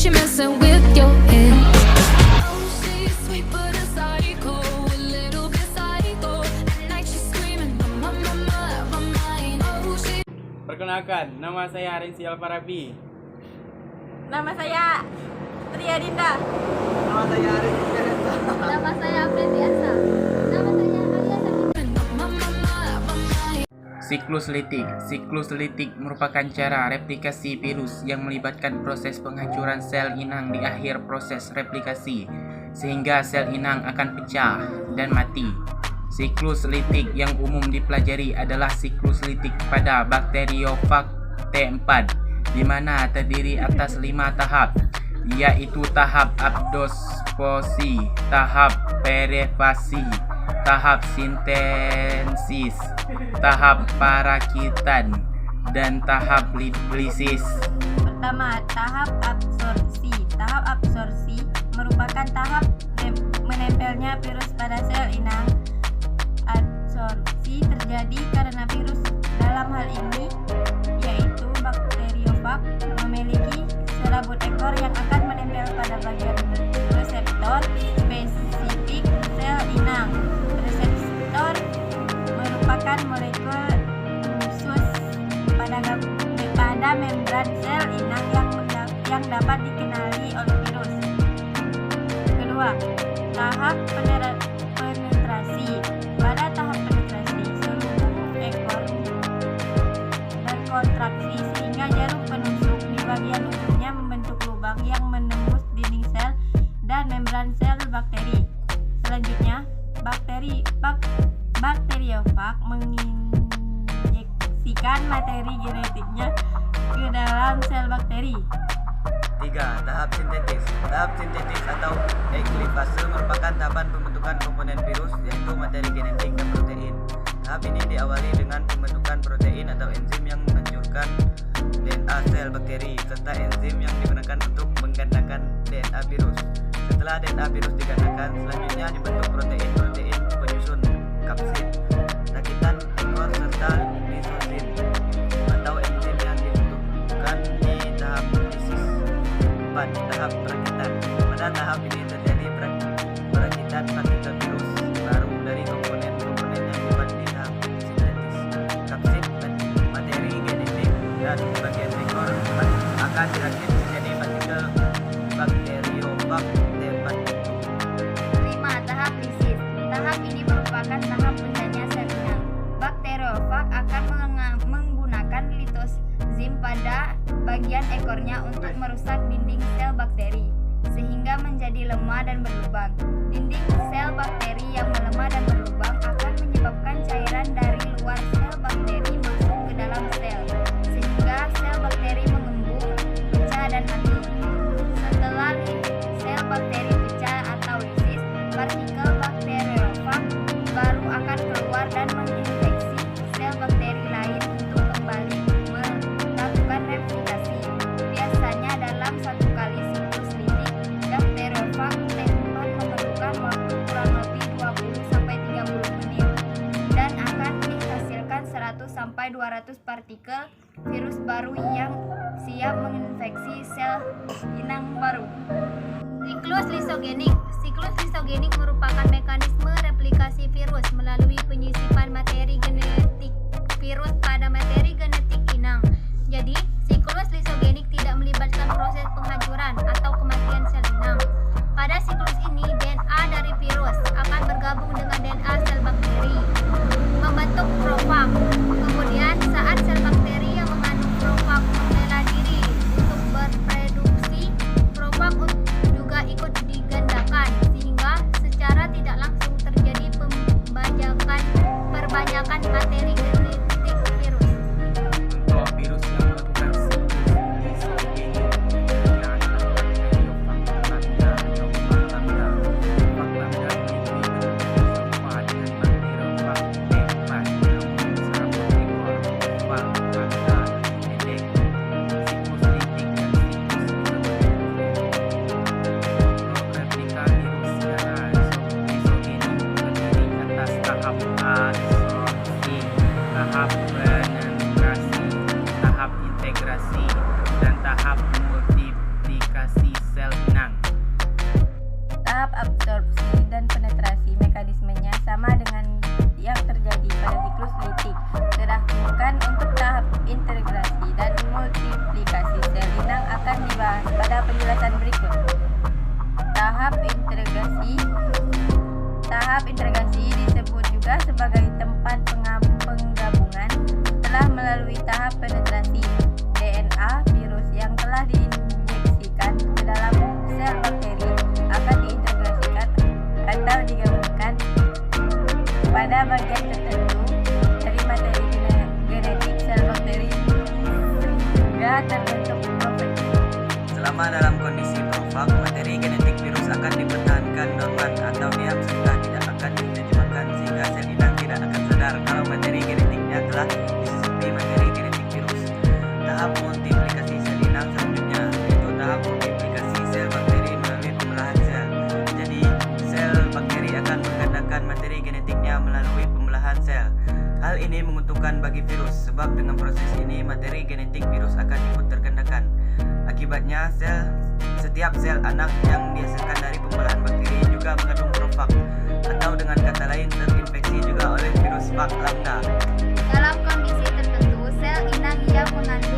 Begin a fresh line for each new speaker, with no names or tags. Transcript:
she messing with your head.
Perkenalkan, nama saya Rensi Alfarabi.
Nama saya Ria Dinda.
Nama saya Arif Fiansa.
Nama saya Apresiasa. Nama saya Alia
Siklus litik. Siklus litik merupakan cara replikasi virus yang melibatkan proses penghancuran sel inang di akhir proses replikasi, sehingga sel inang akan pecah dan mati. Siklus litik yang umum dipelajari adalah siklus litik pada bakteriofag T4, di mana terdiri atas 5 tahap, yaitu tahap abdosposi, tahap perefasi, tahap sintesis, tahap parakitan, dan tahap lisis.
Pertama, tahap absorpsi. Tahap absorpsi merupakan tahap menempelnya virus pada sel inang. Absorpsi terjadi karena virus dalam hal ini yaitu bakteriofag memiliki serabut ekor yang akan menempel pada bagian reseptor spesifik sel inang. Reseptor merupakan molekul khusus pada membran sel inang yang dapat dikenali oleh virus. Kedua, tahap penetrasi. Pada tahap penetrasi, seluruh ekor berkontraksi sehingga jarum penusuk di bagian ujungnya membentuk lubang yang menembus dinding sel dan membran sel bakteri. Selanjutnya, bakteriofag menginjeksikan materi genetiknya ke dalam sel bakteri.
3. Tahap sintetis. Tahap sintetis atau eklipase merupakan tahapan pembentukan komponen virus, yaitu materi genetik dan protein. Tahap ini diawali dengan pembentukan protein atau enzim yang menghancurkan DNA sel bakteri, serta enzim yang digunakan untuk menggandakan DNA virus. Setelah DNA virus digandakan, selanjutnya dibentuk protein-protein penyusun kapsid, rakitan ekor, serta lisosin atau enzim yang dibutuhkan di tahap lisis. 4. Tahap perakitan. Pada tahap ini terjadi perakitan partikel virus baru dari komponen-komponen yang dibuat di tahap sintetis. Kapsid materi genetik dan bagian ekor akan dirakit menjadi partikel bakteriofag T4.
5. Tahap lisis. Tahap ini merupakan tahap bendanya sel inang. Bakteriofag akan menggunakan litozim pada bagian ekornya untuk merusak dinding sel bakteri sehingga menjadi lemah dan berlubang. Dinding sel bakteri yang melemah dan berlubang akan menyebabkan cairan dari luar sel bakteri masuk ke dalam sel sehingga sel bakteri mengembung, pecah, dan mati. Setelah sel bakteri pecah atau lisis, partikel bakteriofag baru akan keluar dan menginfeksi sel bakteri lain untuk kembali melakukan replikasi. Biasanya dalam satu kali siklus litik, bakteriofag T4 memerlukan waktu kurang lebih 20-30 menit dan akan menghasilkan 100-200 partikel virus baru yang siap menginfeksi sel inang baru. Siklus lisogenik. Siklus lisogenik merupakan mekanisme replikasi virus melalui penyisipan materi genetik virus pada materi genetik inang. Jadi, siklus lisogenik tidak melibatkan proses penghancuran atau kematian sel inang. Pada siklus ini, DNA dari virus akan bergabung dengan DNA sel bakteri, membentuk profag. Kemudian, saat sel bakteri yang mengandung profag membela diri untuk berproduksi, profag juga ikut digandakan, sehingga secara tidak langsung terjadi perbanyakan materi genetik virus.
Untuk virus yang melakukan siklus lisogenik yang adalah bakteriofag lambda atau fag lambda. Fag lambda memiliki bentuk
penjelasan berikut. Tahap integrasi disebut juga sebagai tempat penggabungan setelah melalui tahap penetrasi. DNA virus yang telah diinjeksikan ke dalam sel bakteri akan diintegrasikan atau digabungkan pada bagian tertentu dari materi genetik sel bakteri sehingga terbentuk profil.
Selama dalam kondisi profag, materi genetik virus akan dipertahankan dorman atau diam serta tidak akan diterjemahkan sehingga sel inang tidak akan sadar kalau materi genetiknya telah disusupi materi genetik virus. Tahap multiplikasi sel inang selanjutnya yaitu tahap multiplikasi sel bakteri melalui pembelahan sel. Jadi, sel bakteri akan menggandakan materi genetiknya melalui pembelahan sel. Hal ini menguntungkan bagi virus sebab dengan proses ini materi genetik virus akan ikut tergandakan. Akibatnya, setiap sel anak yang dihasilkan dari pembelahan bakteri juga mengandung profag atau dengan kata lain terinfeksi juga oleh virus Vag lambda.
Dalam kondisi tertentu, sel inang yang mengandung